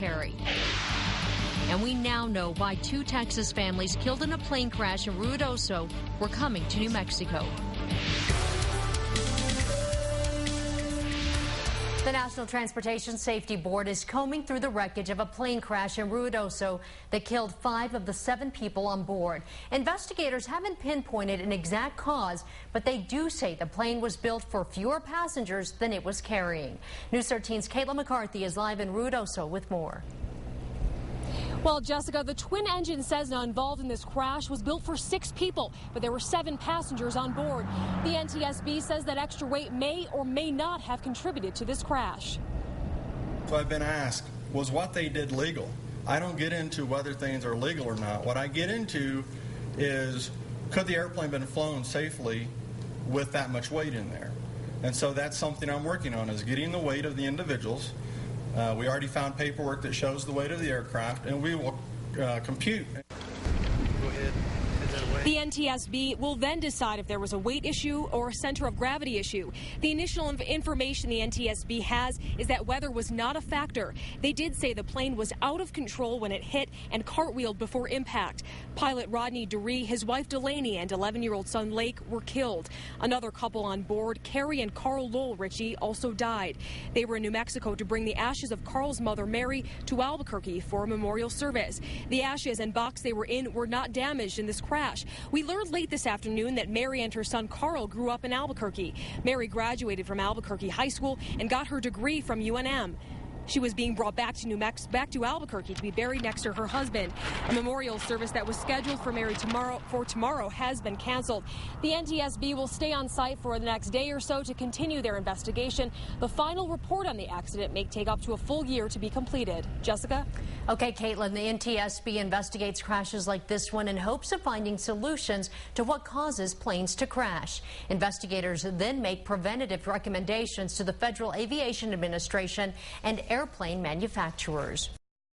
Perry. And we now know why 2 Texas families killed in a plane crash in Ruidoso were coming to New Mexico. The National Transportation Safety Board is combing through the wreckage of a plane crash in Ruidoso that killed 5 of the 7 people on board. Investigators haven't pinpointed an exact cause, but they do say the plane was built for fewer passengers than it was carrying. News 13's Kayla McCarthy is live in Ruidoso with more. Well, Jessica, the twin-engine Cessna involved in this crash was built for 6 people, but there were 7 passengers on board. The NTSB says that extra weight may or may not have contributed to this crash. So I've been asked, was what they did legal? I don't get into whether things are legal or not. What I get into is, could the airplane been flown safely with that much weight in there? And so that's something I'm working on, is getting the weight of the individuals. We already found paperwork that shows the weight of the aircraft, and we will compute. Go ahead. The NTSB will then decide if there was a weight issue or a center of gravity issue. The initial information the NTSB has is that weather was not a factor. They did say the plane was out of control when it hit and cartwheeled before impact. Pilot Rodney Duree, his wife Delaney, and 11-year-old son Lake were killed. Another couple on board, Carrie and Carl Lowell Ritchie, also died. They were in New Mexico to bring the ashes of Carl's mother, Mary, to Albuquerque for a memorial service. The ashes and box they were in were not damaged in this crash. We learned late this afternoon that Mary and her son Carl grew up in Albuquerque. Mary graduated from Albuquerque High School and got her degree from UNM. She was being brought back to Albuquerque to be buried next to her husband. A memorial service that was scheduled for Mary tomorrow has been canceled. The NTSB will stay on site for the next day or so to continue their investigation. The final report on the accident may take up to a full year to be completed. Jessica? Okay, Caitlin, the NTSB investigates crashes like this one in hopes of finding solutions to what causes planes to crash. Investigators then make preventative recommendations to the Federal Aviation Administration and airplane manufacturers.